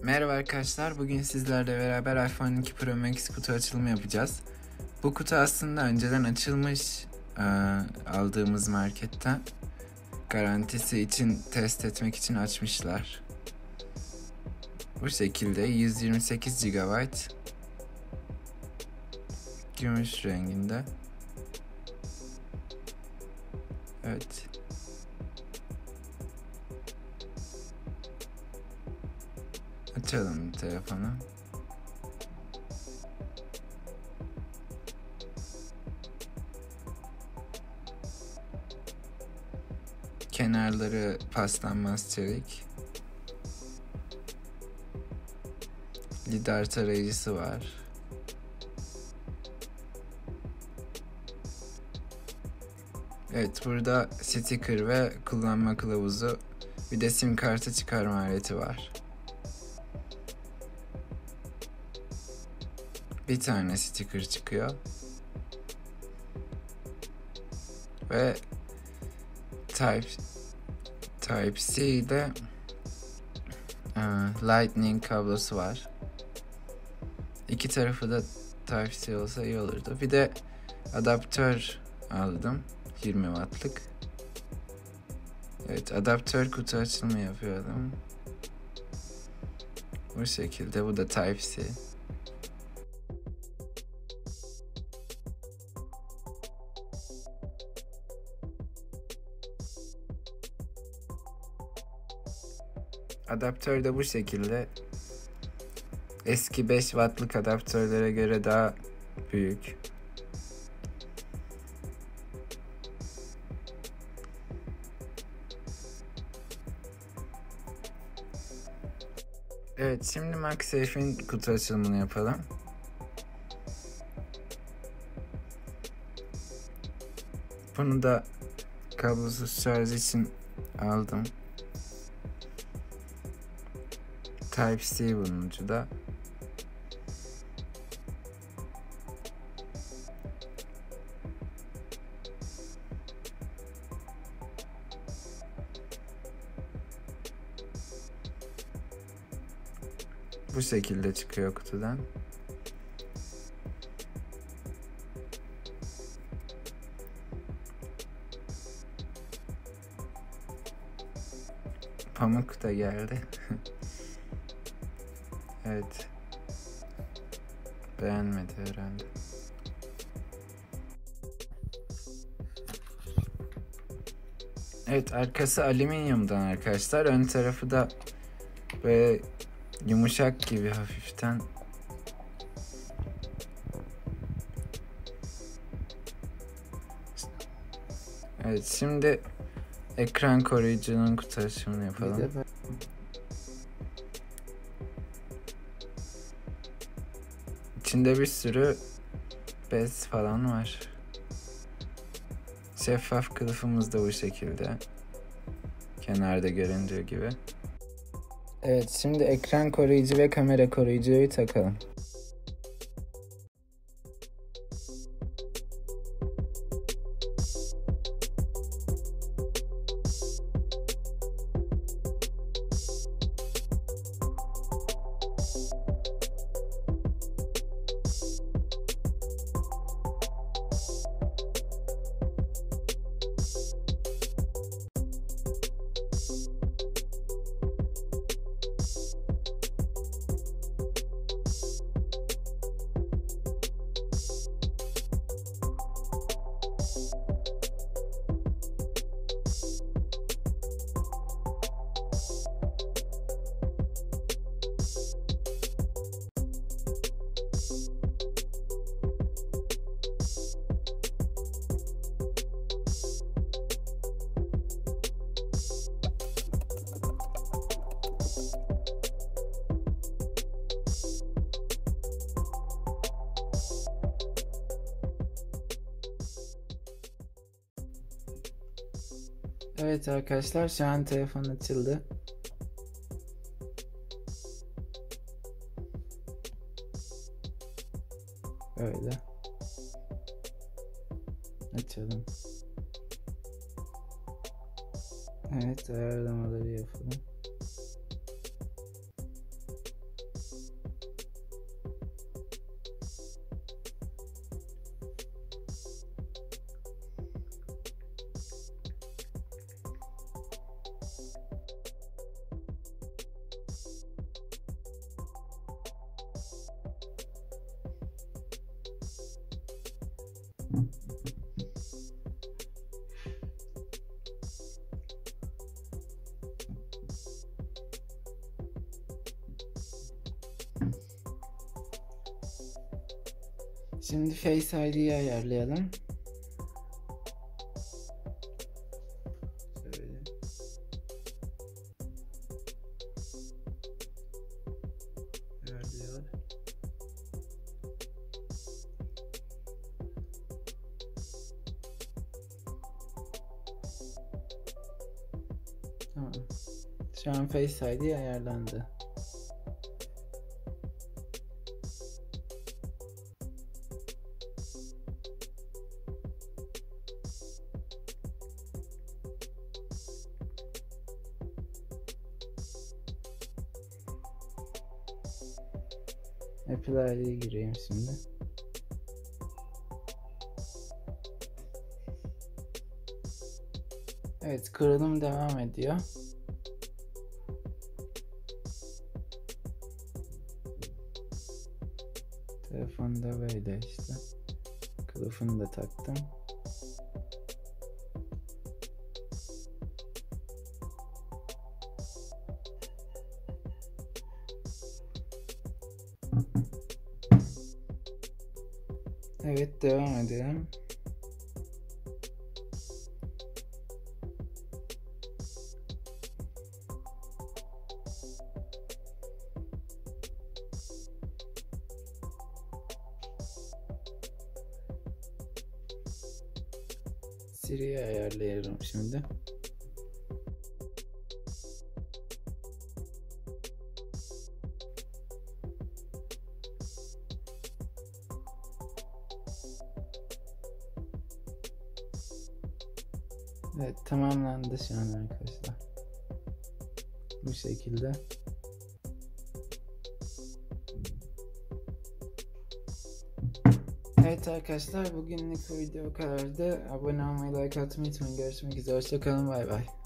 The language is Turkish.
Merhaba arkadaşlar, bugün sizlerle beraber iPhone 12 Pro Max kutu açılımı yapacağız. Bu kutu aslında önceden açılmış aldığımız marketten. Garantisi için test etmek için açmışlar. Bu şekilde 128 GB gümüş renginde. Evet. Açalım telefonu. Kenarları paslanmaz çelik. Lidar tarayıcısı var. Evet, burada sticker ve kullanma kılavuzu, bir de sim kartı çıkarma aleti var. Bir tane sticker çıkıyor. Ve Type-C ile Lightning kablosu var. İki tarafı da Type-C olsa iyi olurdu. Bir de adaptör aldım. 20 wattlık. Evet, adaptör kutu açılımı yapıyordum. Bu şekilde, bu da Type-C. Adaptör de bu şekilde. Eski 5 wattlık adaptörlere göre daha büyük. Evet, şimdi MagSafe'in kutu açılımını yapalım. Bunu da kablosuz şarj için aldım. Type-C bunun ucu da. Bu şekilde çıkıyor kutudan. Pamuk da geldi. Evet. Beğenmedi herhalde. Evet, arkası alüminyumdan arkadaşlar. Ön tarafı da böyle yumuşak gibi hafiften. Evet, şimdi ekran koruyucunun kutu açılımını yapalım. İçinde bir sürü bez falan var. Şeffaf kılıfımız da bu şekilde. Kenarda göründüğü gibi. Evet, şimdi ekran koruyucu ve kamera koruyucuyu takalım. Evet arkadaşlar, şu an telefon açıldı. Öyle. Açalım. Evet, ayarlamaları yapalım. Şimdi Face ID'yi ayarlayalım. Şöyle. Ayarlıyor. Tamam. Şu an Face ID ayarlandı. Apple ID'ye gireyim şimdi. Evet, kurulum devam ediyor. Telefonda böyle işte. Kılıfını da taktım. Evet, devam edelim. Siri'yi ayarlayalım şimdi. Evet, tamamlandı şu an arkadaşlar. Bu şekilde. Evet arkadaşlar, bugünlük video bu kadardı. Abone olmayı, like atmayı unutmayın. Görüşmek üzere. Hoşçakalın. Bay bay.